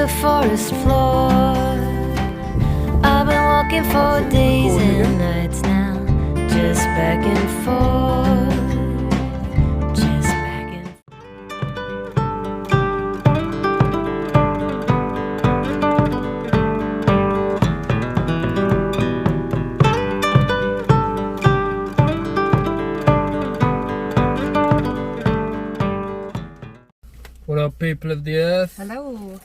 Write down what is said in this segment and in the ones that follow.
the forest floor. I've been walking for days and nights now, just back and forth, just back and forth. What up, people of the earth? Hello.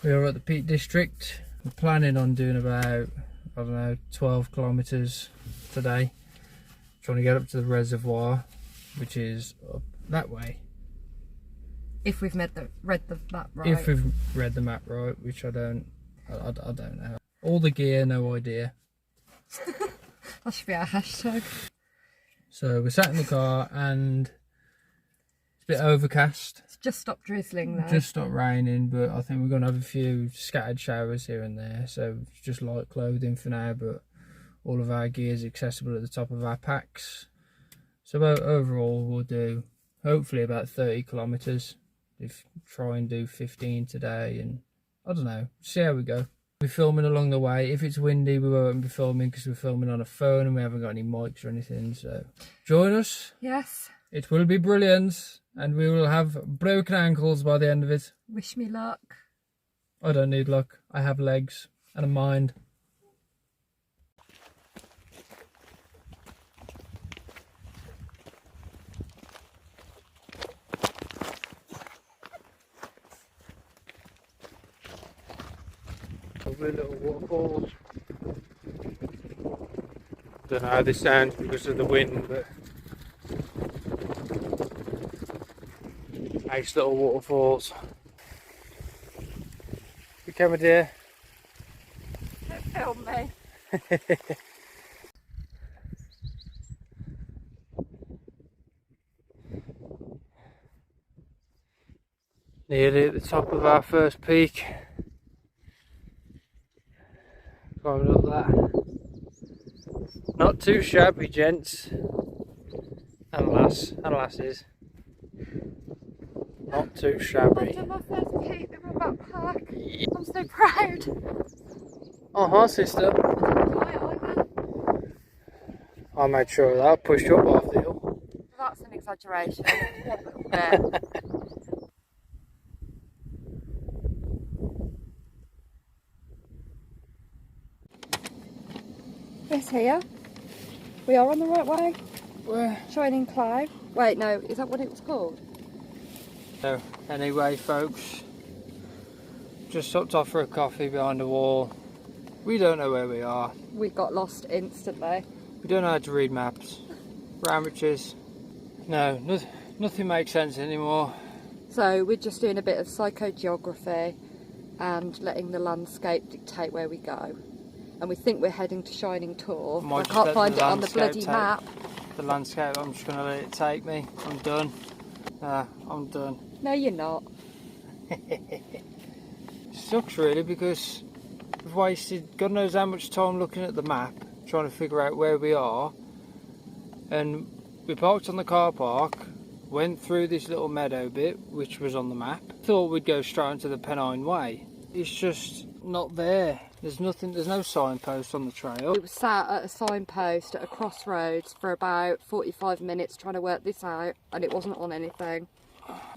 We are at the Peak District. We're planning on doing about, I don't know, 12 kilometres today. Trying to get up to the reservoir, which is up that way. If we've read the map right. If we've read the map right, which I don't know. All the gear, no idea. That should be our hashtag. So we're sat in the car and it's a bit overcast. It's just stopped drizzling though. Just stopped raining, but I think we're going to have a few scattered showers here and there. So it's just light clothing for now, but all of our gear is accessible at the top of our packs. So overall we'll do hopefully about 30 kilometres. If try and do 15 today, and I don't know, see how we go. We're filming along the way. If it's windy, we won't be filming because we're filming on a phone and we haven't got any mics or anything. So join us. Yes. It will be brilliant, and we will have broken ankles by the end of it. Wish me luck. I don't need luck. I have legs and a mind. Lovely little waterfalls. Don't know how this sounds because of the wind, but nice little waterfalls. You come, dear. Don't film me. Nearly at the top of our first peak. Climbing up that. Not too shabby, gents and lasses. Not too shabby. I've done my first peak with my backpack. I'm so proud. Sister. Right, either. I made sure of that. Pushed you up off the hill. That's an exaggeration. One little bit. It's here. We are on the right way. Where? Shining Cloud. Wait, no, is that what it was called? So, anyway, folks, just stopped off for a coffee behind a wall. We don't know where we are. We got lost instantly. We don't know how to read maps. Ramwiches. No, nothing makes sense anymore. So we're just doing a bit of psychogeography and letting the landscape dictate where we go. And we think we're heading to Shining Tor. I can't find it on the bloody map. The landscape, I'm just going to let it take me. I'm done. I'm done. No, you're not. Sucks really, because we've wasted God knows how much time looking at the map, trying to figure out where we are. And we parked on the car park, went through this little meadow bit, which was on the map. Thought we'd go straight into the Pennine Way. It's just not there. There's nothing, there's no signpost on the trail. We were sat at a signpost at a crossroads for about 45 minutes trying to work this out, and it wasn't on anything.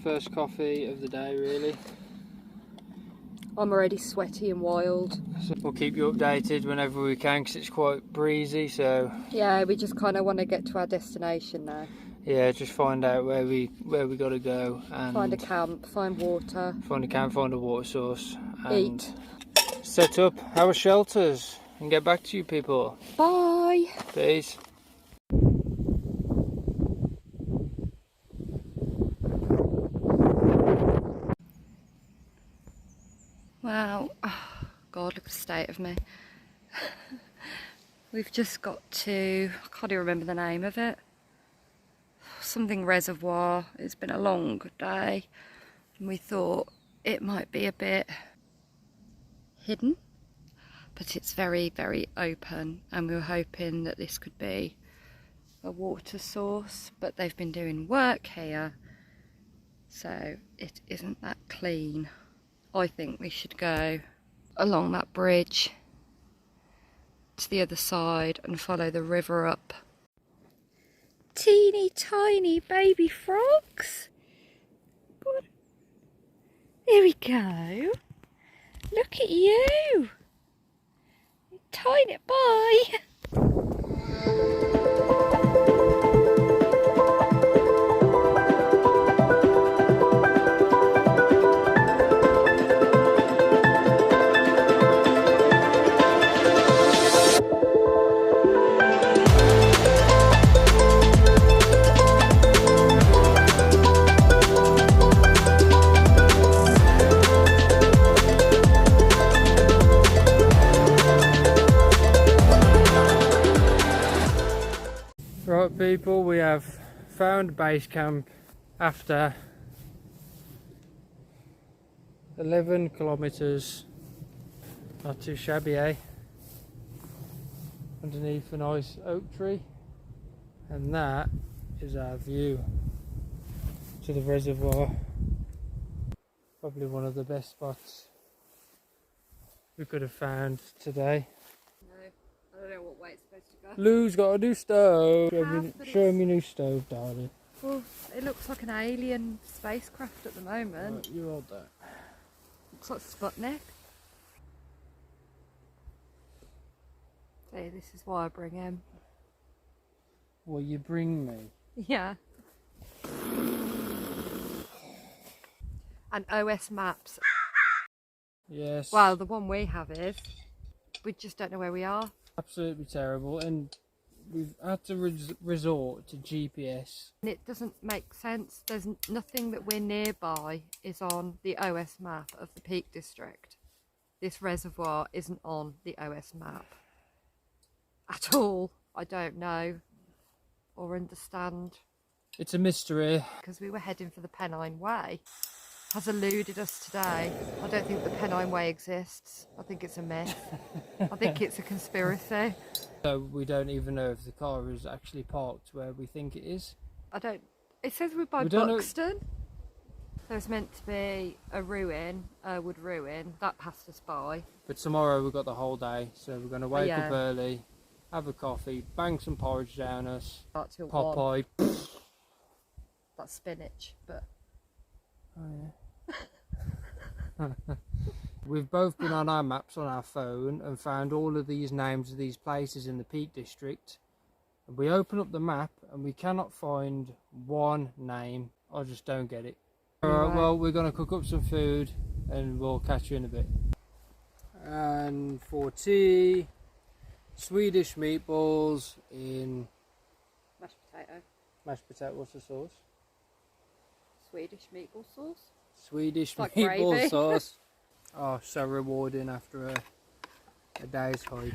First coffee of the day, really. I'm already sweaty and wild. So we'll keep you updated whenever we can, because it's quite breezy, so Yeah, we just kind of want to get to our destination now. yeah, just find out where we got to go and Find a camp, find water. find a camp, find a water source, and Eat. set up our shelters and get back to you people. Bye! Peace. Wow, oh, God, look at the state of me. We've just got to, I can't even remember the name of it. Something reservoir. It's been a long day and we thought it might be a bit hidden, but it's very, very open, and we were hoping that this could be a water source, but they've been doing work here, so it isn't that clean. I think we should go along that bridge to the other side and follow the river up. Teeny tiny baby frogs. Good. There we go. Look at you. Tiny boy. Right people, we have found base camp after 11 kilometres, not too shabby, eh? Underneath a nice oak tree, and that is our view to the reservoir. Probably one of the best spots we could have found today. I don't know what way it's supposed to go. Lou's got a new stove. But Show me new stove, darling. Well, it looks like an alien spacecraft at the moment. Right, you hold that. Looks like Sputnik. See, this is why I bring him. Will you bring me? Yeah. And OS maps. Yes. Well, the one we have is, we just don't know where we are. Absolutely terrible, and we've had to resort to GPS. And it doesn't make sense. There's nothing that we're nearby is on the OS map of the Peak District. This reservoir isn't on the OS map at all. I don't know or understand. It's a mystery. Because we were heading for the Pennine Way. Has eluded us today. I don't think the Pennine Way exists. I think it's a myth. I think it's a conspiracy. So we don't even know if the car is actually parked where we think it is. It says we're by We don't know- Buxton. There's meant to be a ruin, Wood Ruin. That passed us by. But tomorrow we've got the whole day, so we're going to wake yeah. up early, have a coffee, bang some porridge down us, Start till 1. Popeye. That's spinach, but Oh yeah. We've both been on our maps on our phone and found all of these names of these places in the Peak District. And we open up the map and we cannot find one name. I just don't get it. Alright, well, we're going to cook up some food and we'll catch you in a bit. And for tea, Swedish meatballs in mashed potato. mashed potato. What's the sauce? Swedish meatball sauce. Swedish Like meatball gravy. sauce. Oh, so rewarding after a day's hike.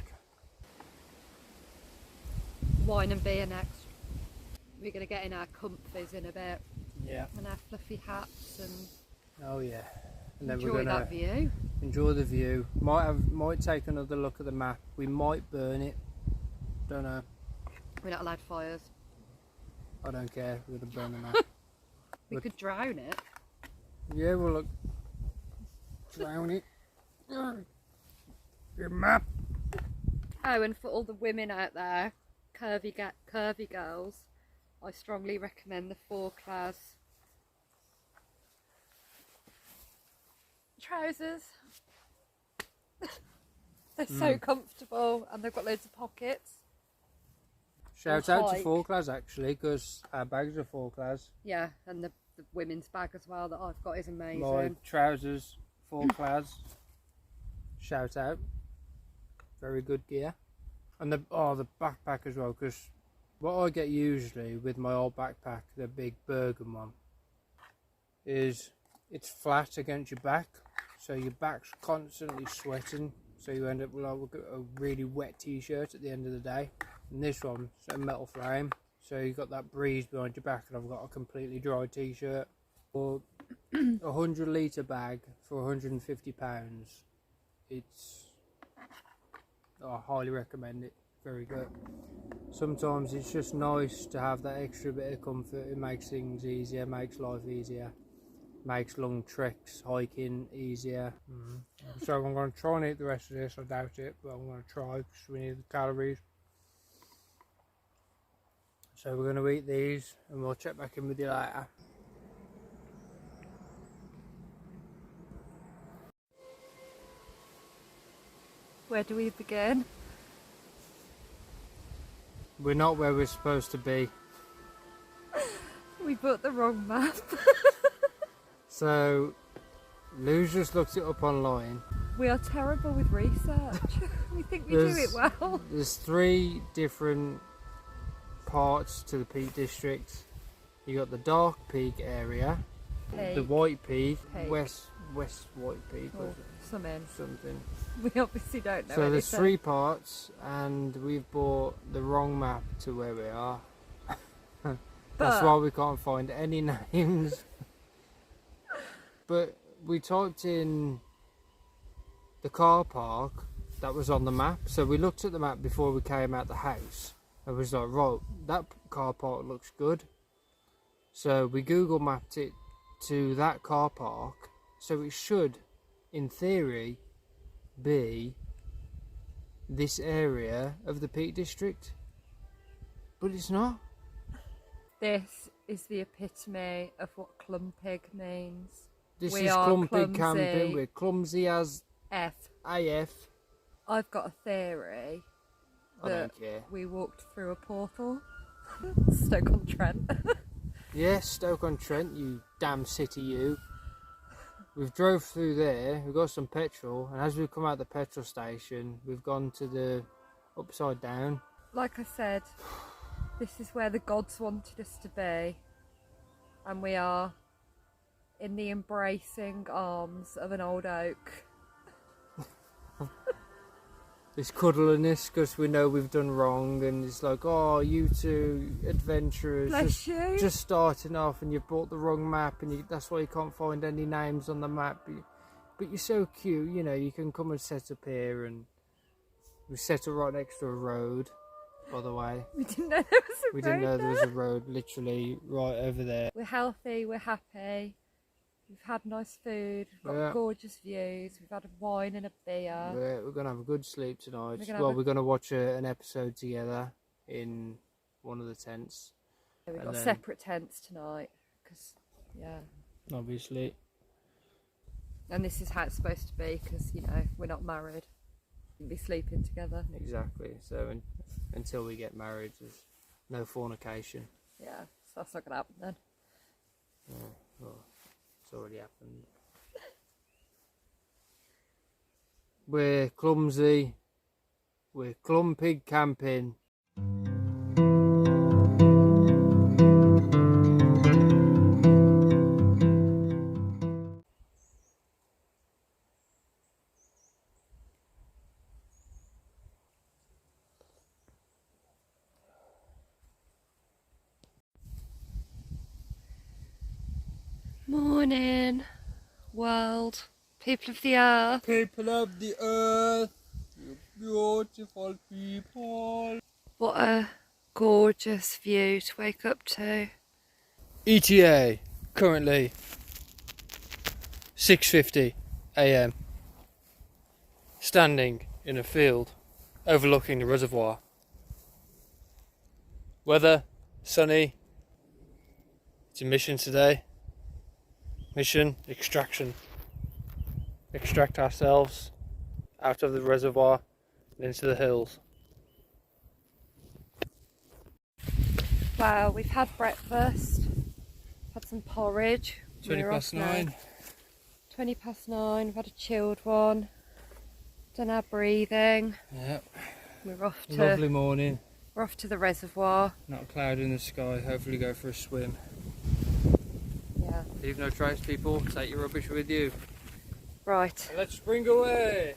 Wine and beer next. We're going to get in our comfies in a bit Yeah. and our fluffy hats and Oh yeah. And then enjoy we're gonna that view. enjoy the view. Might take another look at the map. We might burn it. Don't know. We're not allowed fires. I don't care. We're gonna burn the map. We Look. could drown it. Yeah, we'll look. Drown it. Your map. Oh, and for all the women out there, curvy girls, I strongly recommend the Four-Class trousers. They're so comfortable and they've got loads of pockets. Shout Or out to hike. Four-Class actually, because our bags are Four-Class. Yeah, and the women's bag as well that I've got is amazing. My trousers, Four-Class. Shout out. Very good gear. And the backpack as well, because what I get usually with my old backpack, the big Bergen one, is it's flat against your back, so your back's constantly sweating, so you end up with like a really wet t-shirt at the end of the day. And this one's a metal frame, so you've got that breeze behind your back, and I've got a completely dry t-shirt. For a 100 litre bag for £150, I highly recommend it. Very good. Sometimes it's just nice to have that extra bit of comfort. It makes things easier, makes life easier. makes long treks, hiking easier. So I'm going to try and eat the rest of this. I doubt it, but I'm going to try because we need the calories. So we're going to eat these and we'll check back in with you later. Where do we begin? We're not where we're supposed to be. We bought the wrong map. So Lou's just looked it up online. We are terrible with research. We think we do it well. There's 3 different parts to the Peak District. You got the Dark Peak area, the White Peak, West White Peak, or something. We obviously don't know. So there's 3 parts, and we've bought the wrong map to where we are. That's why we can't find any names. But we typed in the car park that was on the map. So we looked at the map before we came out the house. I was like, right, that car park looks good. So we Google mapped it to that car park. So it should, in theory, be this area of the Peak District. But it's not. This is the epitome of what Clumpig means. This We is are Clumpig clumsy. camping. We're clumsy as F. AF. I've got a theory I that don't care. we walked through a portal. Stoke-on-Trent. Yes, Stoke-on-Trent, you damn city you. We've drove through there, we've got some petrol, and as we've come out the petrol station, we've gone to the upside down. Like I said, this is where the gods wanted us to be. And we are in the embracing arms of an old oak. This cuddliness because we know we've done wrong, and it's like, oh, you two adventurers, Bless you. just starting off, and you've bought the wrong map, and that's why you can't find any names on the map. But you're so cute, you know, you can come and set up here, and we set up right next to a road, by the way. We didn't know there was a We road didn't know there was there. a road literally right over there. We're healthy, we're happy. We've had nice food, we've got Yeah. gorgeous views, we've had a wine and a beer. We're going to have a good sleep tonight. We're gonna have Well, a- we're going to watch an episode together in one of the tents, We've and got then- separate tents tonight, because, yeah. obviously. And this is how it's supposed to be, because, you know, we're not married. We'll be sleeping together. Exactly. So until we get married, there's no fornication. Yeah, so that's not going to happen then. Well, it's already happened. We're clumsy. We're Clumpig camping. Morning, world, people of the earth. People of the earth, you beautiful people. What a gorgeous view to wake up to. ETA currently 6:50 AM. Standing in a field overlooking the reservoir. Weather sunny. It's a mission today. Mission extraction. Extract ourselves out of the reservoir and into the hills. Wow, we've had breakfast, had some porridge. 20 We're past off now. 9. 20 past 9, we've had a chilled one. Done our breathing. Yep. We're off Lovely to morning. the reservoir. Not a cloud in the sky. Hopefully go for a swim. Yeah. Leave no trace, people. Take your rubbish with you. Right. Let's spring away.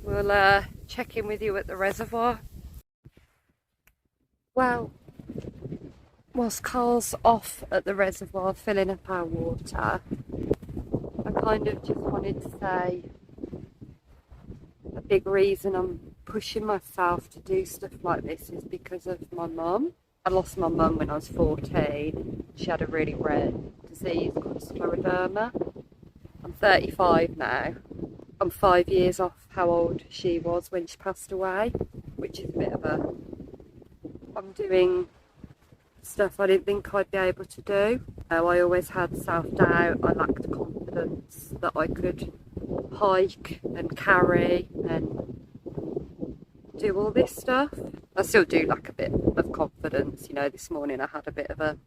We'll check in with you at the reservoir. Well, whilst Carl's off at the reservoir filling up our water, I kind of just wanted to say a big reason I'm pushing myself to do stuff like this is because of my mum. I lost my mum when I was 14. She had a really rare disease called scleroderma. I'm 35 now. I'm 5 years off how old she was when she passed away, which is a bit of a... I'm doing stuff I didn't think I'd be able to do. I always had self-doubt, I lacked confidence that I could hike and carry and do all this stuff. I still do lack a bit of confidence. You know, this morning I had a bit of a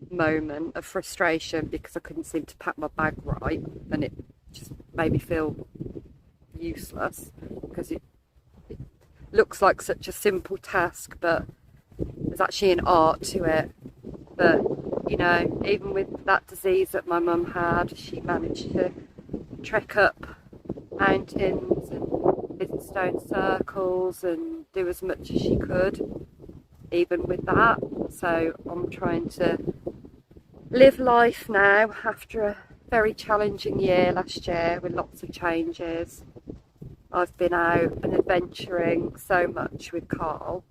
moment of frustration because I couldn't seem to pack my bag right, and it just made me feel useless because it looks like such a simple task, but there's actually an art to it. But you know, even with that disease that my mum had, she managed to trek up mountains and visit stone circles and do as much as she could, even with that. So I'm trying to live life now after a very challenging year last year with lots of changes. I've been out and adventuring so much with Carl.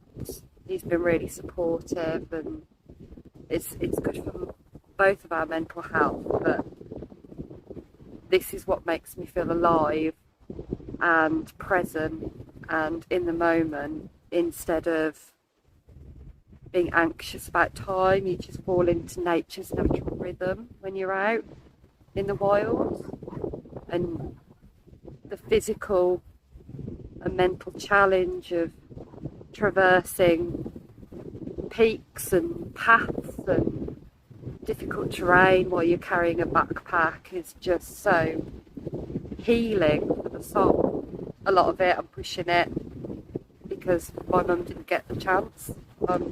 He's been really supportive, and it's good for both of our mental health, but this is what makes me feel alive and present and in the moment, instead of being anxious about time. You just fall into nature's natural rhythm when you're out in the wild, and the physical and mental challenge of traversing peaks and paths and difficult terrain while you're carrying a backpack is just so healing for the soul. A lot of it I'm pushing it because my mum didn't get the chance. I'm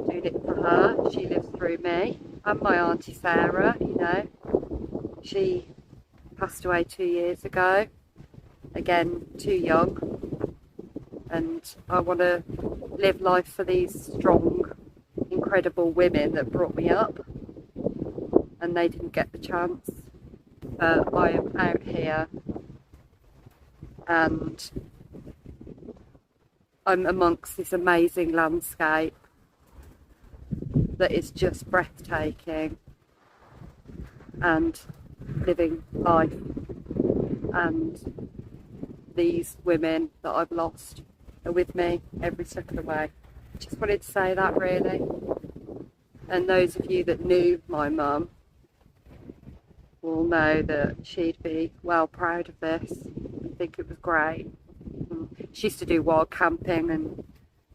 doing it for her. She lives through me, and my auntie Sarah, you know, she passed away 2 years ago, again too young, and I want to live life for these strong, incredible women that brought me up, and they didn't get the chance. But I am out here and I'm amongst this amazing landscape that is just breathtaking, and living life, and these women that I've lost are with me every step of the way. Just wanted to say that, really. And those of you that knew my mum will know that she'd be well proud of this and think it was great. She used to do wild camping and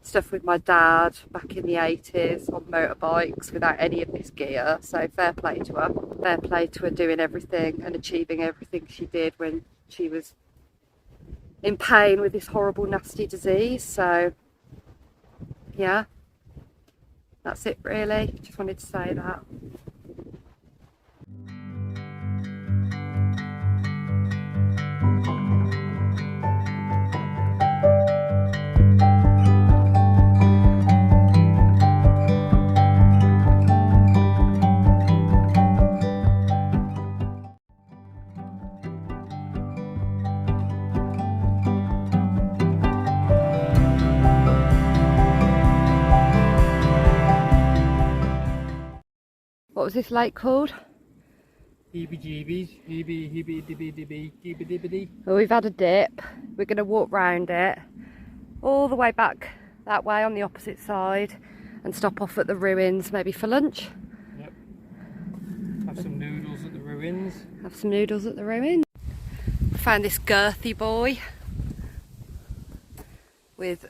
stuff with my dad back in the 80s on motorbikes without any of this gear, so fair play to her. Fair play to her doing everything and achieving everything she did when she was in pain with this horrible nasty disease. So yeah, that's it really. Just wanted to say that. What was this lake called? Heebie-jeebies, heebie-dibby-dibby, Well, we've had a dip. We're going to walk round it all the way back that way on the opposite side and stop off at the ruins, maybe for lunch. Yep. Have some noodles at the ruins. Have some noodles at the ruins. I found this girthy boy with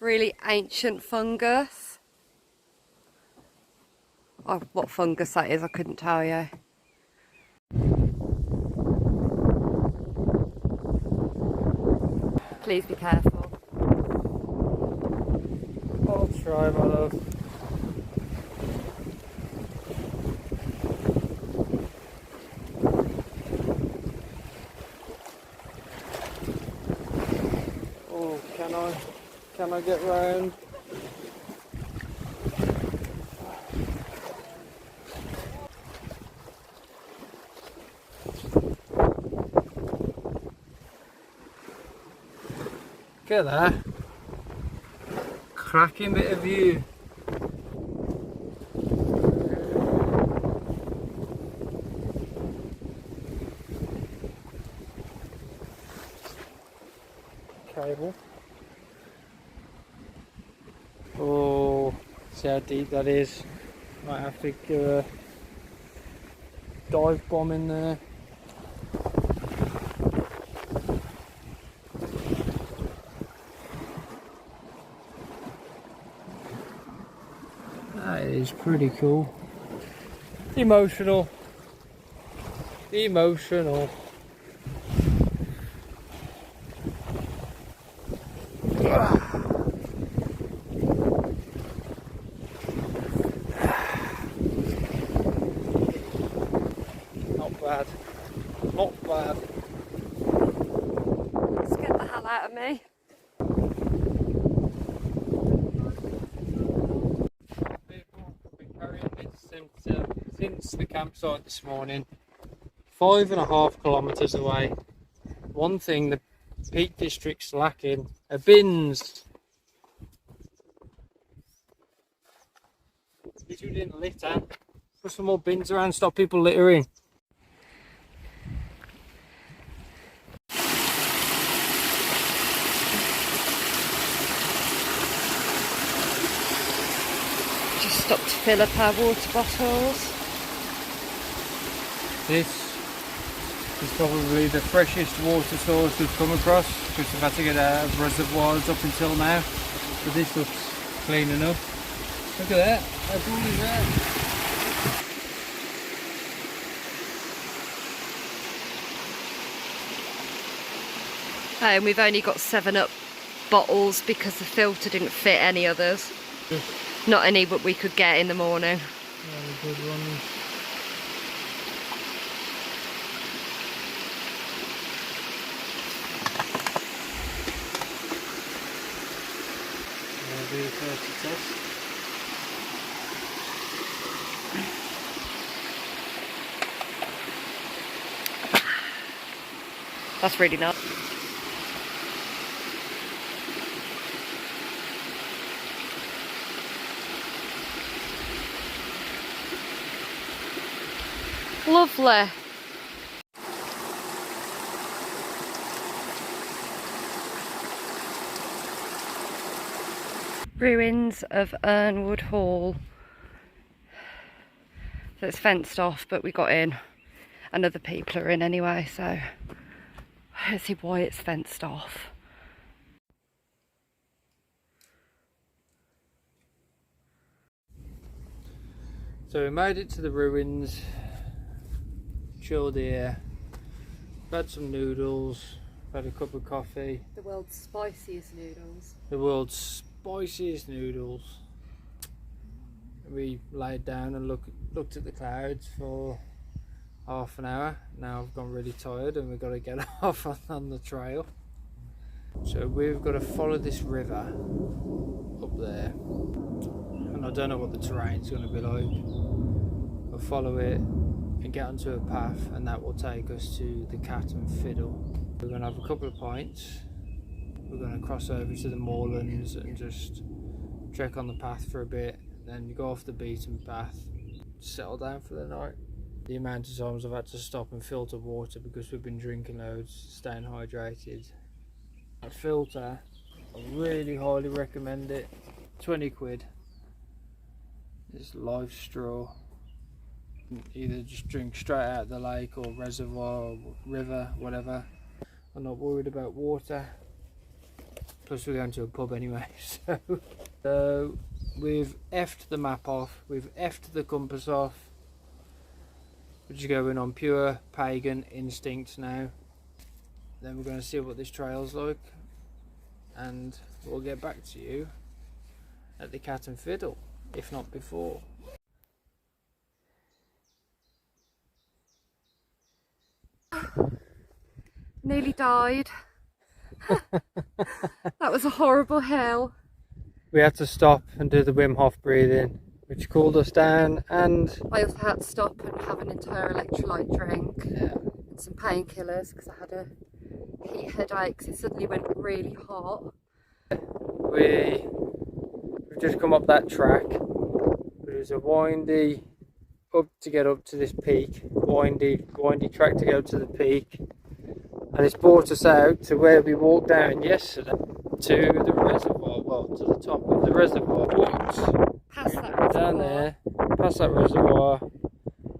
really ancient fungus. Oh, what fungus that is, I couldn't tell you. Please be careful. I'll try, my love. Oh, can I get round? Look at that. Cracking bit of view. pebble. Oh, see how deep that is. Might have to go a dive bomb in there. That is pretty cool. Emotional. Emotional. Not bad. Not bad. Scared the hell out of me. Been carrying this since the campsite this morning. 5.5 kilometres away. One thing the Peak District's lacking are bins. If you didn't litter, put some more bins around, stop people littering. Just stopped to fill up our water bottles. This is probably the freshest water source we've come across, because we've had to get out of reservoirs up until now. But this looks clean enough. Look at that, how cool is that? And we've only got 7-Up bottles because the filter didn't fit any others. Not any but we could get in the morning. Very good ones. I'll do the first test. That's really nice. Lovely. Ruins of Ernwood Hall. So it's fenced off, but we got in, and other people are in anyway, so I don't see why it's fenced off. So we made it to the ruins, chilled here, had some noodles, had a cup of coffee. The world's spiciest noodles. The world's spiciest noodles. We laid down and looked at the clouds for half an hour. Now I've gone really tired and we've got to get off on the trail. So we've got to follow this river up there. And I don't know what the terrain's going to be like. We'll follow it and get onto a path, and that will take us to the Cat and Fiddle. We're going to have a couple of pints. We're going to cross over to the moorlands and just trek on the path for a bit, then you go off the beaten path, settle down for the night. The amount of times I've had to stop and filter water because we've been drinking loads, staying hydrated. That filter, I really highly recommend it. 20 quid. It's Life Straw. Either just drink straight out of the lake or reservoir or river, whatever. I'm not worried about water. Plus we're going to a pub anyway, so we've effed the map off, we've effed the compass off. We're just going on pure pagan instinct now. Then we're going to see what this trail's like, and we'll get back to you at the Cat and Fiddle, if not before. Nearly died. That was a horrible hill. We had to stop and do the Wim Hof breathing, which cooled us down, and I also had to stop and have an entire electrolyte drink. yeah, And some painkillers because I had a heat headache 'cause it suddenly went really hot. we've just come up that track. There's a windy up to get up to this peak, windy track to go to the peak, and it's brought us out to where we walked down yesterday to the reservoir, well, to the top of the reservoir. Walked Past that reservoir. down there, past that reservoir,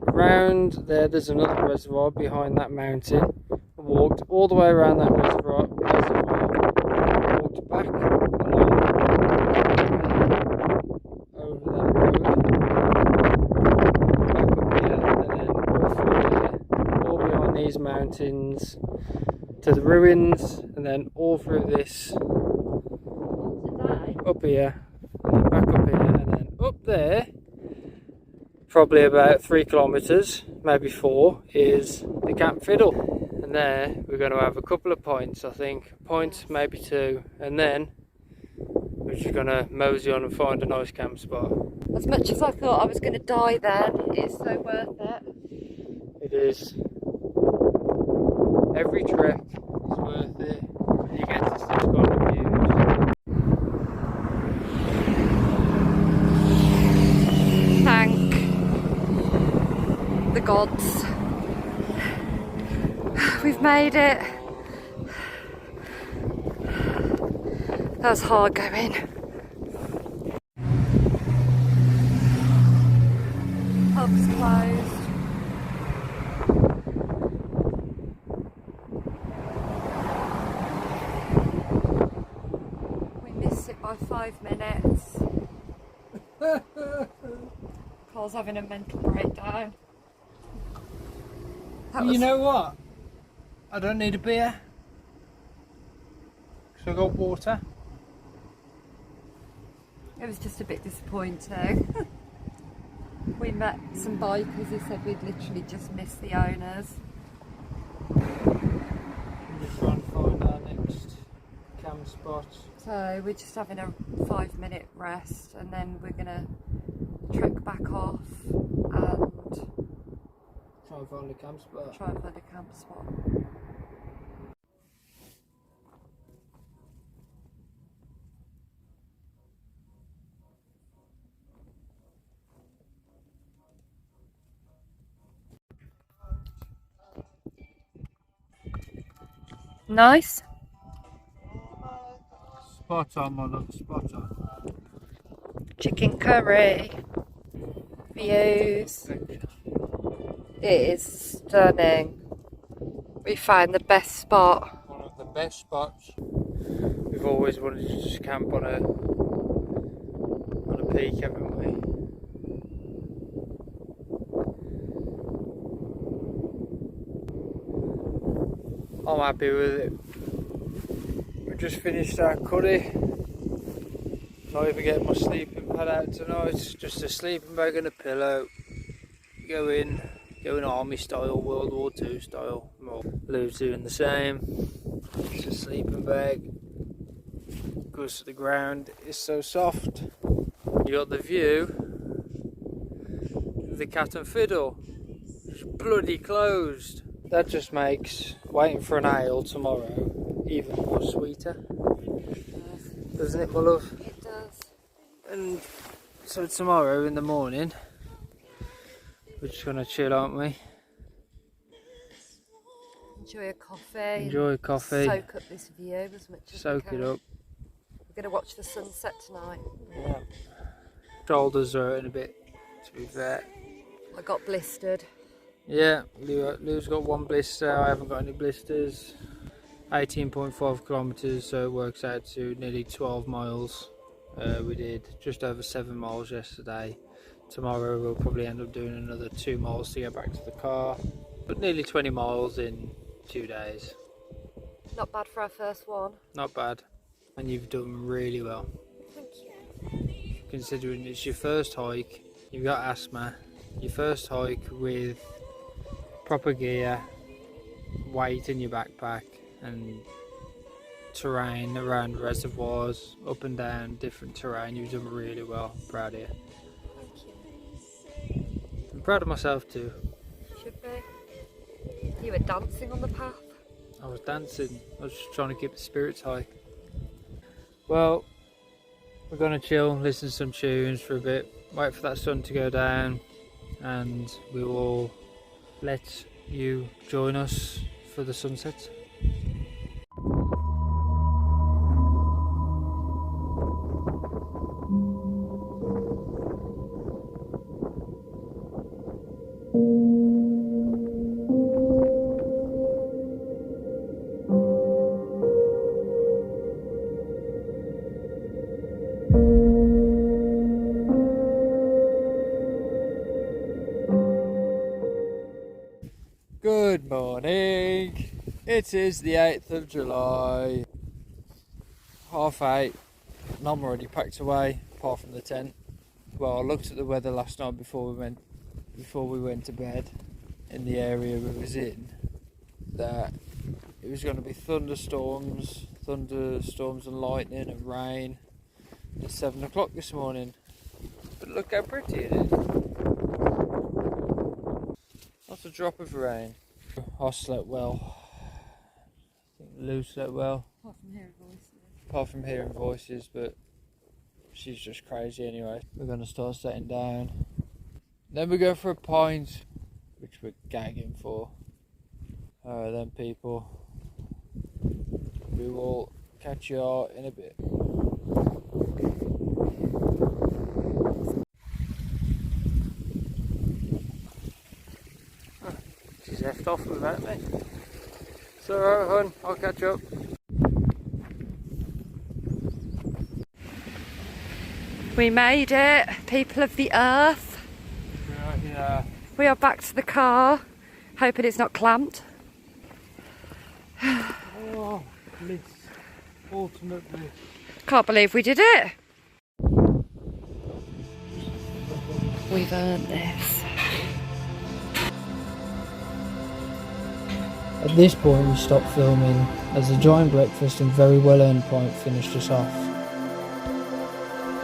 around there. There's another reservoir behind that mountain. Walked all the way around that reservoir, walked back along over that road, back up here, and then all through there, all behind these mountains to the ruins, and then all through this up here, and then back up here, and then up there, probably about 3 kilometres, maybe 4, is the Camp Fiddle. And there we're going to have a couple of points, I think, a point, maybe 2, and then we're just going to mosey on and find a nice camp spot. As much as I thought I was going to die then, it's so worth it. It is. Every trek is worth it when you get to such kind of views. Thank the gods. We've made it. That was hard going. Pub's closed. We missed it by 5 minutes. Paul's having a mental breakdown. You know what? I don't need a beer, so I got water. It was just a bit disappointing. We met some bikers who said we'd literally just missed the owners. I'm just trying to find our next camp spot. So we're just having a 5-minute rest and then we're gonna trek back off and Try and find a camp spot. try and find a camp spot. Nice. Spot on, my love, spot on. Chicken curry. Views. It is stunning. We found the best spot. One of the best spots. We've always wanted to just camp on a peak, haven't we? I'm happy with it. We just finished our curry. Not even getting my sleeping pad out tonight. Just a sleeping bag and a pillow. Going army style, World War II style. Lou's doing the same. It's a sleeping bag. Goes to the ground. It's so soft. You got the view of the Cat and Fiddle. It's bloody closed. That just makes waiting for an ale tomorrow even more sweeter. Doesn't it, my love? It does. And so tomorrow in the morning, we're just going to chill, aren't we? Enjoy a coffee. Enjoy a coffee. Soak up this view as much as Soak we can. it up. We're going to watch the sunset tonight. Yeah. Shoulders are hurting a bit, to be fair. I got blistered. Yeah, Lou's got 1 blister, I haven't got any blisters. 18.5 kilometres, so it works out to nearly 12 miles. We did just over 7 miles yesterday. Tomorrow we'll probably end up doing another 2 miles to get back to the car. But nearly 20 miles in 2 days. Not bad for our first one. Not bad. And you've done really well. Thank you. Considering it's your first hike, you've got asthma, your first hike with proper gear, weight in your backpack, and terrain around reservoirs, up and down, different terrain. You've done really well. Proud of you. Thank you. I'm proud of myself too. Should be. You were dancing on the path. I was dancing. I was just trying to keep the spirits high. Well, we're gonna chill, listen to some tunes for a bit, wait for that sun to go down, and we will let you join us for the sunset. morning. It is the 8th of July, 8:30, and I'm already packed away, apart from the tent. Well, I looked at the weather last night before we went to bed in the area we was in, that it was going to be thunderstorms and lightning and rain at 7 o'clock this morning. But look how pretty it is. Not a drop of rain. I slept well. I think Lou slept well. Apart from hearing voices, but she's just crazy anyway. We're going to start setting down. Then we go for a pint, which we're gagging for. Alright then, people. We will catch you all in a bit. She's left off without me. So, alright, hon, I'll catch up. We made it, people of the earth. Yeah. We are back to the car, hoping it's not clamped. Oh, bliss. Ultimate bliss. Can't believe we did it. We've earned this. At this point we stopped filming, as the giant breakfast and very well earned pint finished us off.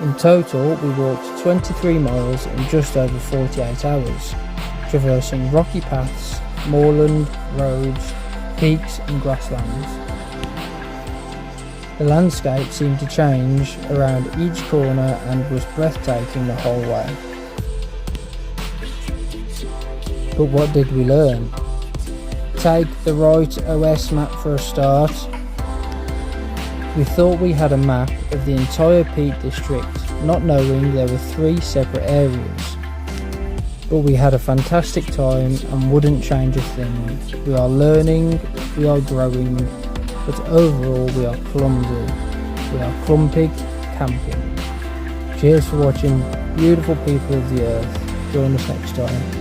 In total we walked 23 miles in just over 48 hours, traversing rocky paths, moorland, roads, peaks and grasslands. The landscape seemed to change around each corner and was breathtaking the whole way. But what did we learn? Take the right OS map for a start. We thought we had a map of the entire Peak District, not knowing there were 3 separate areas. But we had a fantastic time and wouldn't change a thing. We are learning, we are growing, but overall we are clumsy. We are clumpig camping. Cheers for watching, beautiful people of the earth. Join us next time.